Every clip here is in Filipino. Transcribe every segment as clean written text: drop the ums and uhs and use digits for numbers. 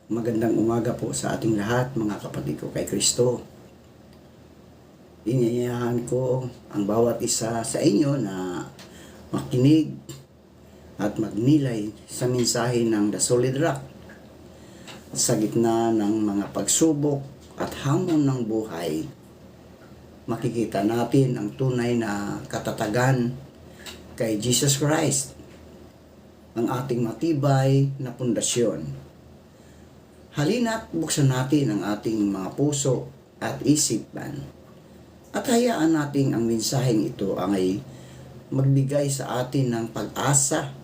Magandang umaga po sa ating lahat, mga kapatid ko kay Kristo. Inayahan ko ang bawat isa sa inyo na makinig at magnilay sa mensahe ng The Solid Rock. Sa gitna ng mga pagsubok at hamon ng buhay, makikita natin ang tunay na katatagan kay Jesus Christ, ang ating matibay na pundasyon. Halina't buksan natin ang ating mga puso at isipan at hayaan natin ang mensaheng ito ay magbigay sa atin ng pag-asa,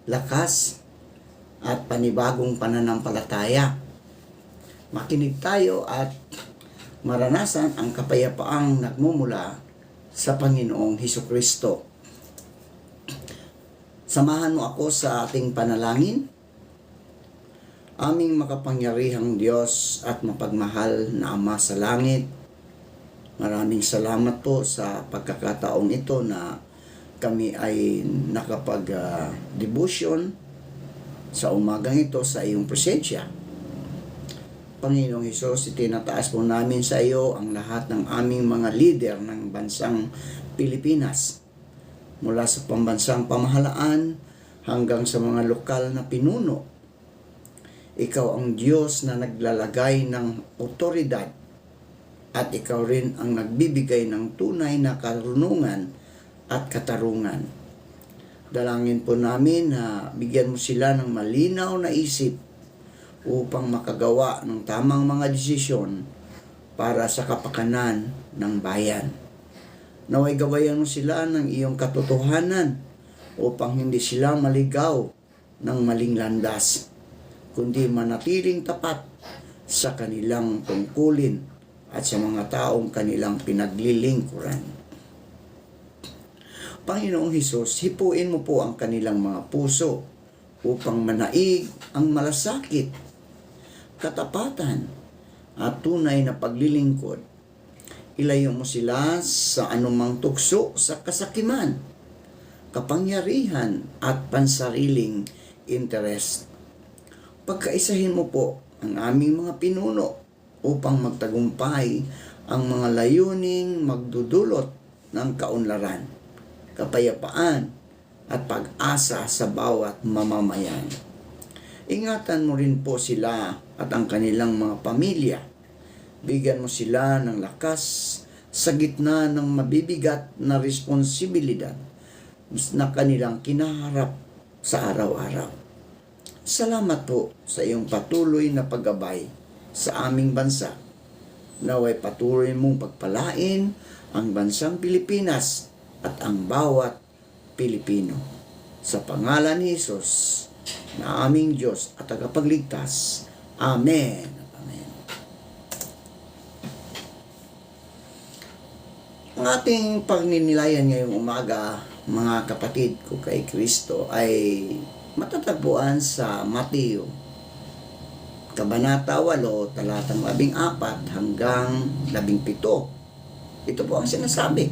lakas at panibagong pananampalataya. Makinig tayo at maranasan ang kapayapaang nagmumula sa Panginoong Hesukristo. Samahan mo ako sa ating panalangin. Aming makapangyarihang Diyos at mapagmahal na Ama sa langit, maraming salamat po sa pagkakataong ito na kami ay nakapag-devotion sa umagang ito sa iyong presensya. Panginoong Hesus, itinataas po namin sa iyo ang lahat ng aming mga leader ng bansang Pilipinas, mula sa pambansang pamahalaan hanggang sa mga lokal na pinuno. Ikaw ang Diyos na naglalagay ng otoridad at ikaw rin ang nagbibigay ng tunay na karunungan at katarungan. Dalangin po namin na bigyan mo sila ng malinaw na isip upang makagawa ng tamang mga desisyon para sa kapakanan ng bayan. Naway gabayan mo sila ng iyong katotohanan upang hindi sila maligaw ng maling landas, kundi manatiling tapat sa kanilang tungkulin at sa mga taong kanilang pinaglilingkuran. Panginoong Hesus, hipuin mo po ang kanilang mga puso upang manaig ang malasakit, katapatan at tunay na paglilingkod. Ilayo mo sila sa anumang tukso sa kasakiman, kapangyarihan at pansariling interest. Pagkaisahin mo po ang aming mga pinuno upang magtagumpay ang mga layuning magdudulot ng kaunlaran, kapayapaan at pag-asa sa bawat mamamayan. Ingatan mo rin po sila at ang kanilang mga pamilya. Bigyan mo sila ng lakas sa gitna ng mabibigat na responsibilidad na kanilang kinaharap sa araw-araw. Salamat po sa iyong patuloy na paggabay sa aming bansa. Naway patuloy mong pagpalain ang bansang Pilipinas at ang bawat Pilipino. Sa pangalan ni Jesus na aming Diyos at tagapagligtas. Amen. Amen. Ang ating pagninilayan ngayong umaga, mga kapatid ko kay Kristo, ay matatagpuan sa Mateo, Kabanata 8, talatang 14 hanggang 17. Ito po ang sinasabi.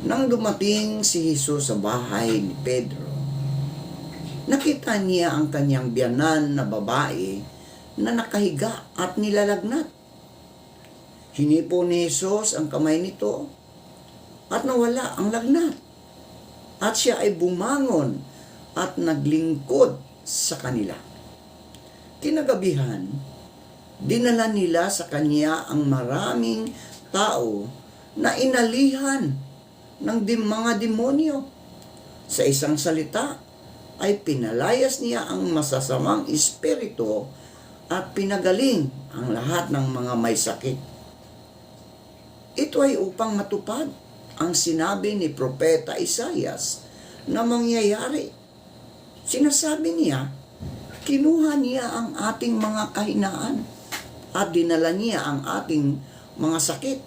Nang dumating si Jesus sa bahay ni Pedro, nakita niya ang kanyang biyanan na babae na nakahiga at nilalagnat. Hinipo ni Jesus ang kamay nito at nawala ang lagnat. At siya ay bumangon at naglingkod sa kanila. Kinagabihan, dinala nila sa kanya ang maraming tao na inalihan ng mga demonyo. Sa isang salita, ay pinalayas niya ang masasamang espiritu at pinagaling ang lahat ng mga may sakit. Ito ay upang matupad ang sinabi ni Propeta Isaias na mangyayari. Sinasabi niya, kinuha niya ang ating mga kahinaan at dinala niya ang ating mga sakit.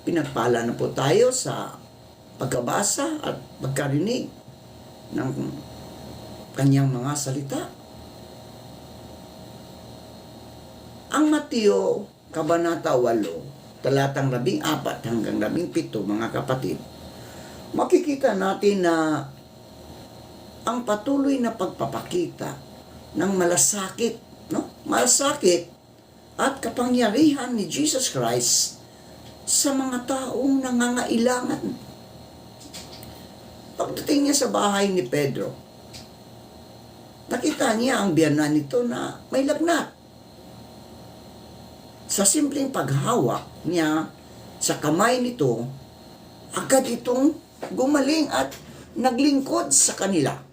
Pinagpala na po tayo sa pagkabasa at pagkarinig ng kanyang mga salita. Ang Mateo, Kabanata 8, talatang 14 hanggang 17, mga kapatid, makikita natin na ang patuloy na pagpapakita ng malasakit, no? Malasakit at kapangyarihan ni Jesus Christ sa mga taong nangangailangan. Pagdating niya sa bahay ni Pedro, nakita niya ang biyanan nito na may lagnat. Sa simpleng paghawak niya sa kamay nito, agad itong gumaling at naglingkod sa kanila.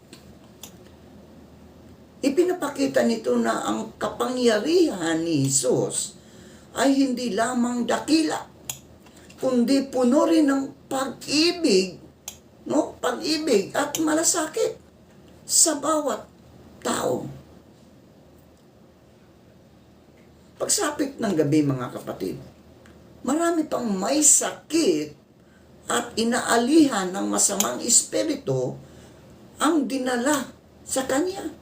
Ipinapakita nito na ang kapangyarihan ni Jesus ay hindi lamang dakila, kundi puno rin ng pag-ibig, no? Pag-ibig at malasakit sa bawat tao. Pagsapit ng gabi, mga kapatid, marami pang may sakit at inaalihan ng masamang espiritu ang dinala sa kanya.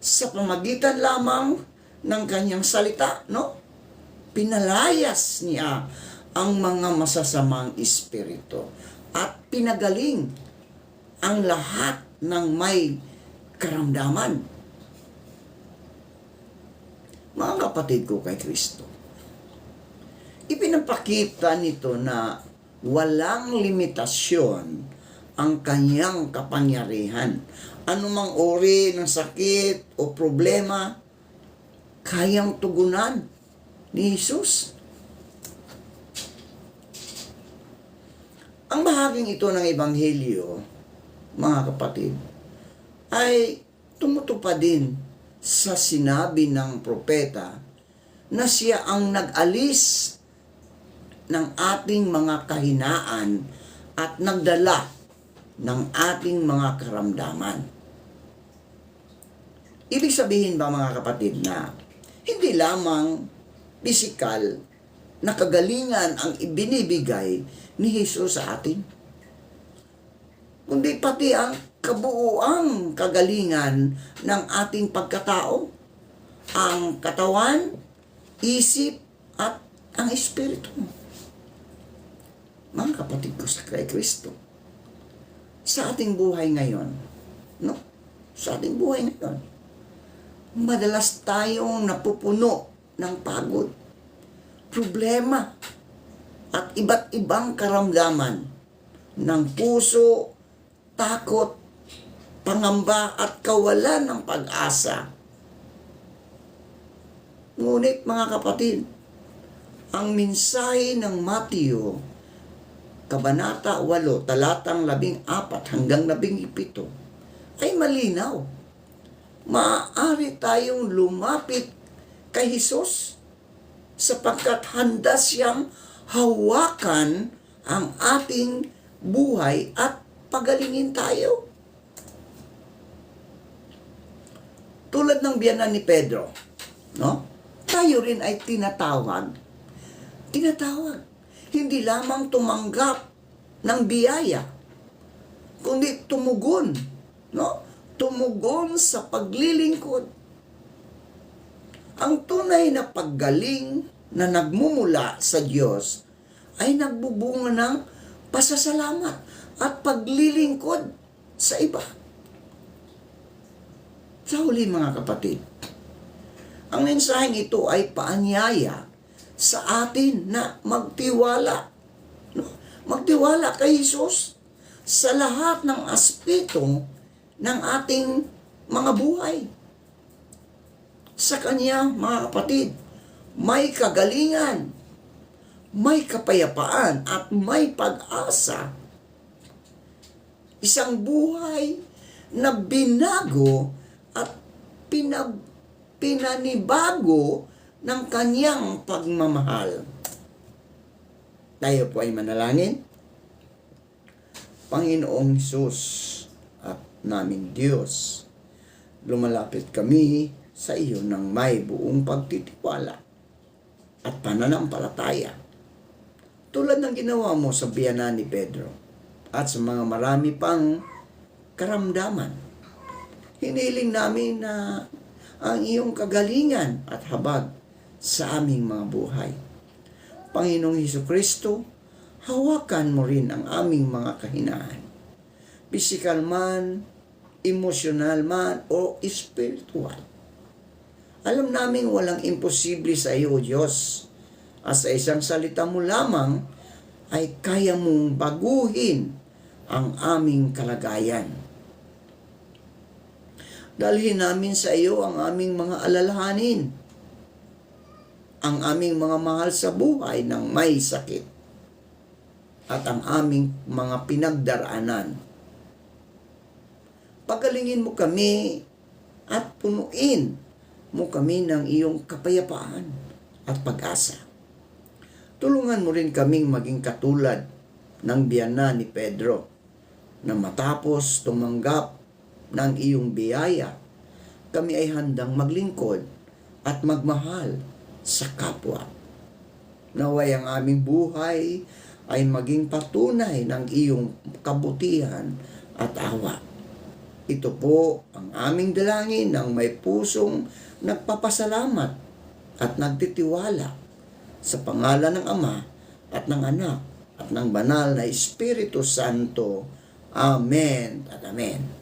Sa pamagitan lamang ng kanyang salita, no? Pinalayas niya ang mga masasamang espiritu at pinagaling ang lahat ng may karamdaman. Mga kapatid ko kay Kristo, ipinapakita nito na walang limitasyon ang kanyang kapangyarihan. Anumang uri ng sakit o problema, kayang tugunan ni Jesus. Ang bahaging ito ng Ebanghelyo, mga kapatid, ay tumutupad din sa sinabi ng propeta na siya ang nag-alis ng ating mga kahinaan at nagdala ng ating mga karamdaman. Ibig sabihin ba, mga kapatid, na hindi lamang pisikal na kagalingan ang ibinibigay ni Jesus sa atin, kundi pati ang kabuuang kagalingan ng ating pagkatao, ang katawan, isip, at ang espiritu. Mga kapatid ko sa Kristo, sa ating buhay ngayon, no? Sa ating buhay ngayon, madalas tayong napupuno ng pagod, problema, at iba't ibang karamdaman ng puso, takot, pangamba, at kawalan ng pag-asa. Ngunit, mga kapatid, ang mensahe ng Mateo, Kabanata 8, talatang 14 hanggang 17, ay malinaw. Maaari tayong lumapit kay Jesus sapagkat handa siyang hawakan ang ating buhay at pagalingin tayo. Tulad ng biyanan ni Pedro, no? Tayo rin ay tinatawag, hindi lamang tumanggap ng biyaya, kundi tumugon, no? Tumugon sa paglilingkod. Ang tunay na paggaling na nagmumula sa Diyos ay nagbubunga ng pasasalamat at paglilingkod sa iba. Sa huli, mga kapatid, ang mensaheng ito ay paanyaya sa atin na magtiwala. No? Magtiwala kay Jesus sa lahat ng aspeto ng ating mga buhay. Sa Kanya, mga kapatid, may kagalingan, may kapayapaan, at may pag-asa. Isang buhay na binago at pinanibago ng Kanyang pagmamahal. Tayo po ay manalangin. Panginoong Hesus at naming Diyos, lumalapit kami sa iyo ng may buong pagtitiwala at pananampalataya. Tulad ng ginawa mo sa biyanan ni Pedro at sa mga marami pang karamdaman. Hiniling namin na ang iyong kagalingan at habag sa aming mga buhay. Panginoong Hesukristo, hawakan mo rin ang aming mga kahinaan. Pisikal man emosyonal man o spiritual. Alam namin walang imposible sa iyo, O Diyos. At sa isang salita mo lamang ay kaya mong baguhin ang aming kalagayan. Dalhin namin sa iyo ang aming mga alalahanin, ang aming mga mahal sa buhay ng may sakit, at ang aming mga pinagdaraanan. Pagalingin mo kami at punuin mo kami ng iyong kapayapaan at pag-asa. Tulungan mo rin kaming maging katulad ng biyana ni Pedro na matapos tumanggap ng iyong biyaya, kami ay handang maglingkod at magmahal sa kapwa. Naway ang aming buhay ay maging patunay ng iyong kabutihan at awa. Ito po ang aming dalangin ng may pusong nagpapasalamat at nagtitiwala sa pangalan ng Ama at ng Anak at ng Banal na Espiritu Santo. Amen at Amen.